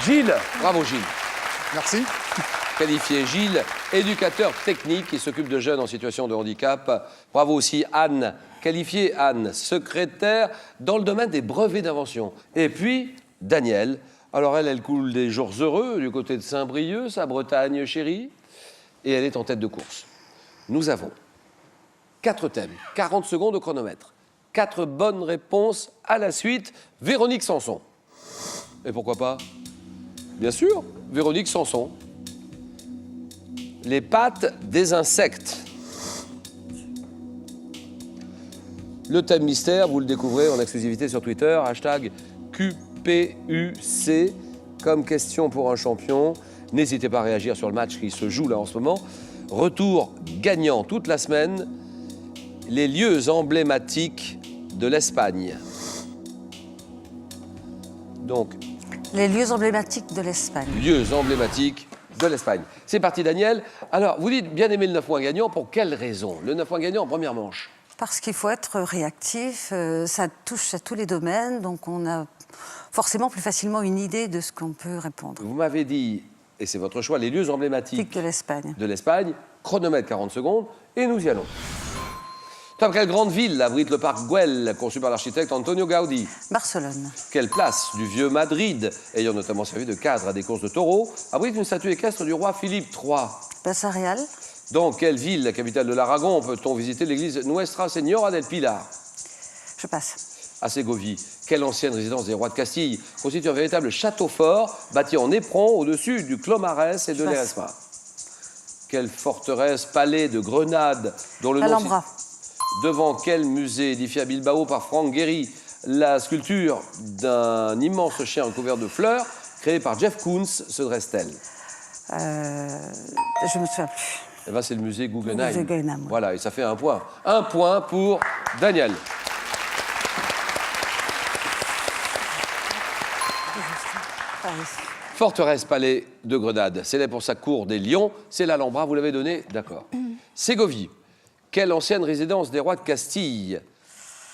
Gilles. Bravo Gilles. Merci. Qualifié Gilles, éducateur technique qui s'occupe de jeunes en situation de handicap. Bravo aussi Anne. Qualifiée Anne, secrétaire dans le domaine des brevets d'invention. Et puis Danielle. Alors elle coule des jours heureux du côté de Saint-Brieuc, sa Bretagne chérie. Et elle est en tête de course. Nous avons 4 thèmes, 40 secondes au chronomètre. 4 bonnes réponses à la suite. Véronique Sanson. Et pourquoi pas? Bien sûr, Véronique Sanson. Les pattes des insectes. Le thème mystère, vous le découvrez en exclusivité sur Twitter, hashtag QPUC, comme question pour un champion. N'hésitez pas à réagir sur le match qui se joue là en ce moment. Retour gagnant toute la semaine, les lieux emblématiques de l'Espagne. Donc, les lieux emblématiques de l'Espagne. Lieux emblématiques de l'Espagne. C'est parti, Daniel. Alors, vous dites bien aimer le 9 points gagnant. Pour quelle raison? Le 9 points gagnant en première manche. Parce qu'il faut être réactif. Ça touche à tous les domaines. Donc, on a forcément plus facilement une idée de ce qu'on peut répondre. Vous m'avez dit, et c'est votre choix, les lieux emblématiques de l'Espagne. De l'Espagne. Chronomètre 40 secondes. Et nous y allons. Top, quelle grande ville abrite le parc Güell, conçu par l'architecte Antonio Gaudí? Barcelone. Quelle place du vieux Madrid, ayant notamment servi de cadre à des courses de taureaux, abrite une statue équestre du roi Philippe III? Plaza Real. Dans quelle ville, la capitale de l'Aragon, peut-on visiter l'église Nuestra Señora del Pilar? Je passe. À Ségovie, quelle ancienne résidence des rois de Castille constitue un véritable château fort bâti en éperon au-dessus du Clomares et de l'Eresma? Quelle forteresse, palais de Grenade, dont le nom... Alhambra. Devant quel musée édifié à Bilbao par Franck Gehry la sculpture d'un immense chien couvert de fleurs créé par Jeff Koons se dresse-t-elle? Je ne me souviens plus. Eh bien, c'est le musée Guggenheim. Guggenheim, oui. Voilà, et ça fait un point. Un point pour Daniel. Forteresse Palais de Grenade, célèbre pour sa cour des lions, c'est l'Alhambra, vous l'avez donné? D'accord. Ségovie, quelle ancienne résidence des rois de Castille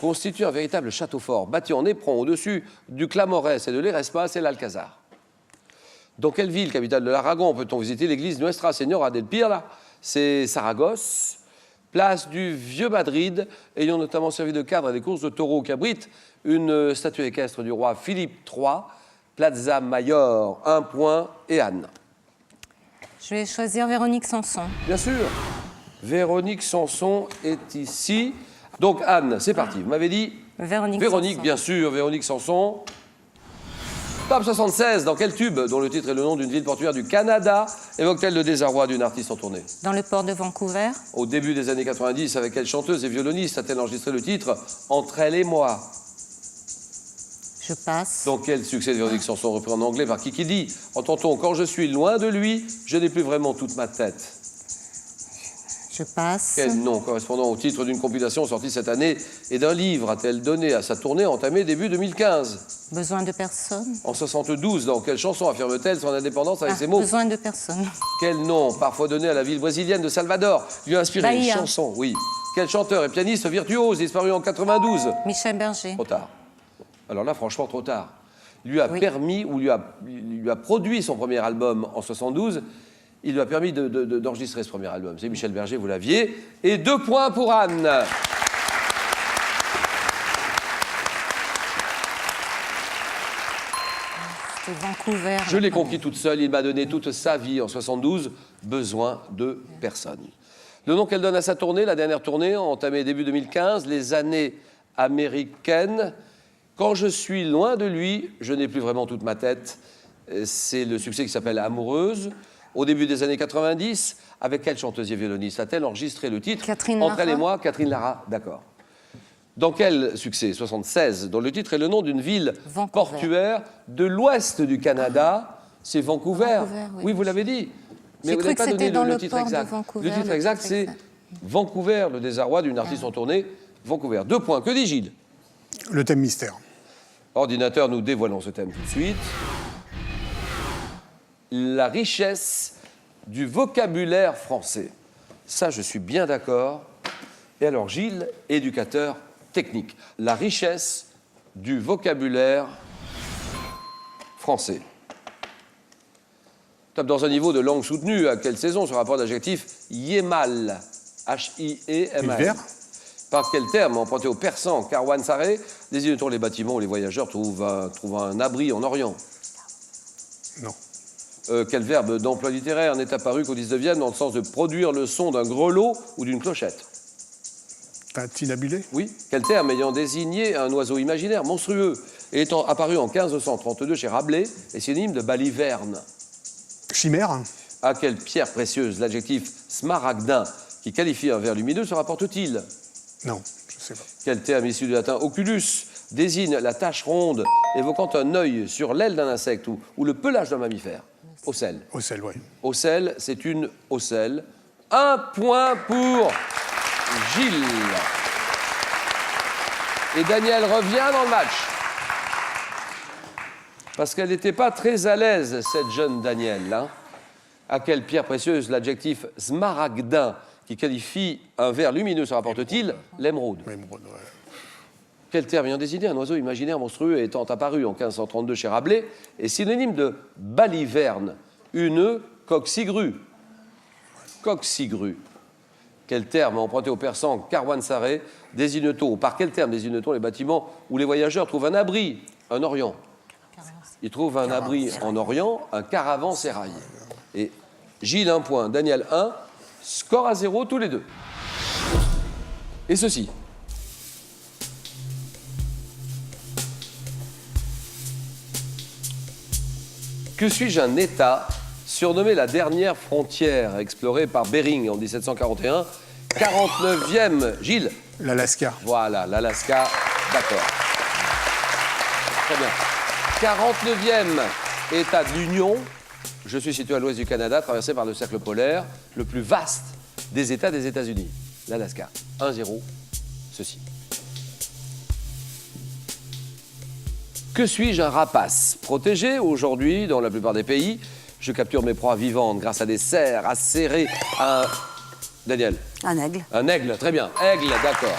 constitue un véritable château fort, bâti en éperon au-dessus du Clamores et de l'Eresma, c'est l'Alcazar. Dans quelle ville, capitale de l'Aragon, peut-on visiter l'église Nuestra Señora del Pilar? C'est Saragosse. Place du Vieux Madrid, ayant notamment servi de cadre à des courses de taureaux qui abrite une statue équestre du roi Philippe III. Plaza Mayor, 1 point, et Anne. Je vais choisir Véronique Sanson. Bien sûr. Véronique Sanson est ici. Donc Anne, c'est parti. Vous m'avez dit Véronique Sanson. Bien sûr, Véronique Sanson. Top 76, dans quel tube, dont le titre est le nom d'une ville portuaire du Canada, évoque-t-elle le désarroi d'une artiste en tournée? Dans le port de Vancouver. Au début des années 90, avec quelle chanteuse et violoniste a-t-elle enregistré le titre Entre elle et moi? Je passe. Donc quel succès de Véronique Sanson repris en anglais par Kiki Dee? Entend-on, quand je suis loin de lui, je n'ai plus vraiment toute ma tête? Je passe. Quel nom correspondant au titre d'une compilation sortie cette année et d'un livre a-t-elle donné à sa tournée entamée début 2015? Besoin de personne. En 72, dans quelle chanson affirme-t-elle son indépendance avec ces mots? Besoin de personne. Quel nom, parfois donné à la ville brésilienne de Salvador, lui a inspiré Bahia. une chanson? Oui. Quel chanteur et pianiste virtuose disparu en 92? Michel Berger. Trop tard. Alors là, franchement, trop tard. Lui a permis, ou lui a produit son premier album en 72. Il lui a permis d'enregistrer ce premier album. C'est Michel Berger, vous l'aviez. Et 2 points pour Anne. C'était Vancouver. Je l'ai conquis toute seule. Il m'a donné toute sa vie en 72. Besoin de personne. Le nom qu'elle donne à sa tournée, la dernière tournée, entamée début 2015, les années américaines. Quand je suis loin de lui, je n'ai plus vraiment toute ma tête. C'est le succès qui s'appelle Amoureuse. Au début des années 90, avec quelle chanteuse et violoniste a-t-elle enregistré le titre Catherine Entre elle et Lara. moi, Catherine Lara, d'accord. Dans quel succès 76, dont le titre est le nom d'une ville Vancouver. portuaire de l'ouest du Canada, c'est Vancouver. Vancouver, Oui, oui. vous l'avez dit. Mais J'ai vous cru n'avez que pas donné c'était dans le le titre port de exact. Vancouver, Le titre le exact, titre c'est exact. Vancouver, le désarroi d'une artiste en tournée, Vancouver. 2 points. Que dit Gilles? Le thème mystère. Ordinateur, nous dévoilons ce thème tout de suite. La richesse du vocabulaire français. Ça, je suis bien d'accord. Et alors, Gilles, éducateur technique. La richesse du vocabulaire français. Tape dans un niveau de langue soutenue. À quelle saison ce rapport d'adjectif Yémal, H-I-E-M-A-L. L'hiver. Par quel terme, emprunté au persan Karwansaré, désigne-t-on les bâtiments où les voyageurs trouvent un abri en Orient? Non. Quel verbe d'emploi littéraire n'est apparu qu'au 19e dans le sens de produire le son d'un grelot ou d'une clochette? Tinabulé. Oui. Quel terme ayant désigné un oiseau imaginaire monstrueux et étant apparu en 1532 chez Rabelais est synonyme de baliverne? Chimère. À quelle pierre précieuse l'adjectif smaragdin qui qualifie un verre lumineux se rapporte-t-il? Non, je sais pas. Quel terme issu du latin oculus désigne la tache ronde évoquant un œil sur l'aile d'un insecte ou le pelage d'un mammifère? Ocelle. Ocelle, oui. Ocelle, c'est une ocelle. 1 point pour Gilles. Et Daniel revient dans le match. Parce qu'elle n'était pas très à l'aise, cette jeune Danielle. Hein. À quelle pierre précieuse l'adjectif smaragdin qui qualifie un verre lumineux se rapporte-t-il? L'émeraude. L'émeraude, ouais. Quel terme ayant désigné un oiseau imaginaire monstrueux étant apparu en 1532 chez Rabelais est synonyme de baliverne, une coqsigrue. Coqsigrue. Quel terme emprunté au persan Karwansaré désigne-t-on, par quel terme désigne-t-on les bâtiments où les voyageurs trouvent un abri, un orient? Ils trouvent un abri en Orient, un caravansérail. Et Gilles 1 point, Daniel 1, score à 0 tous les deux. Et ceci. Que suis-je un État surnommé la dernière frontière explorée par Bering en 1741, 49e, Gilles? L'Alaska. Voilà, l'Alaska, d'accord. Très bien. 49e État de l'Union, je suis situé à l'ouest du Canada, traversé par le cercle polaire, le plus vaste des États des États-Unis, l'Alaska. 1-0, ceci. Que suis-je un rapace? Protégé aujourd'hui dans la plupart des pays, je capture mes proies vivantes grâce à des cerfs acérés à un... Daniel? Un aigle. Un aigle, très bien. Aigle, d'accord.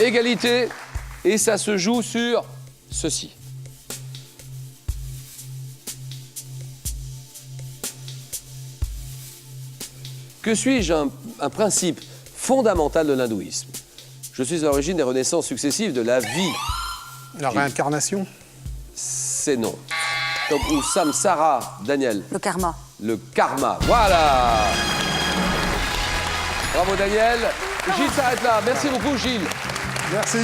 Égalité, et ça se joue sur ceci. Que suis-je un principe fondamental de l'hindouisme? Je suis à l'origine des renaissances successives de la vie. La réincarnation. C'est non. Donc, ou samsara, Daniel. Le karma. Le karma, voilà. Bravo Daniel. Gilles s'arrête là. Merci beaucoup Gilles. Merci.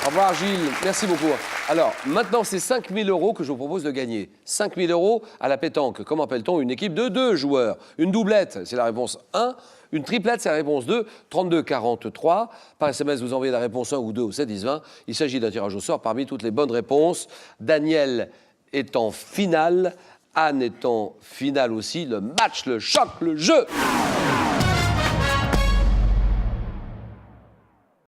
Au revoir Gilles, merci beaucoup. Alors, maintenant, c'est 5 000 € que je vous propose de gagner. 5 000 € à la pétanque. Comment appelle-t-on une équipe de 2 joueurs? Une doublette, c'est la réponse 1. Une triplette, c'est la réponse 2. 32 43. Par SMS, vous envoyez la réponse 1 ou 2 au 7 10 20. Il s'agit d'un tirage au sort parmi toutes les bonnes réponses. Daniel est en finale. Anne est en finale aussi. Le match, le choc, le jeu.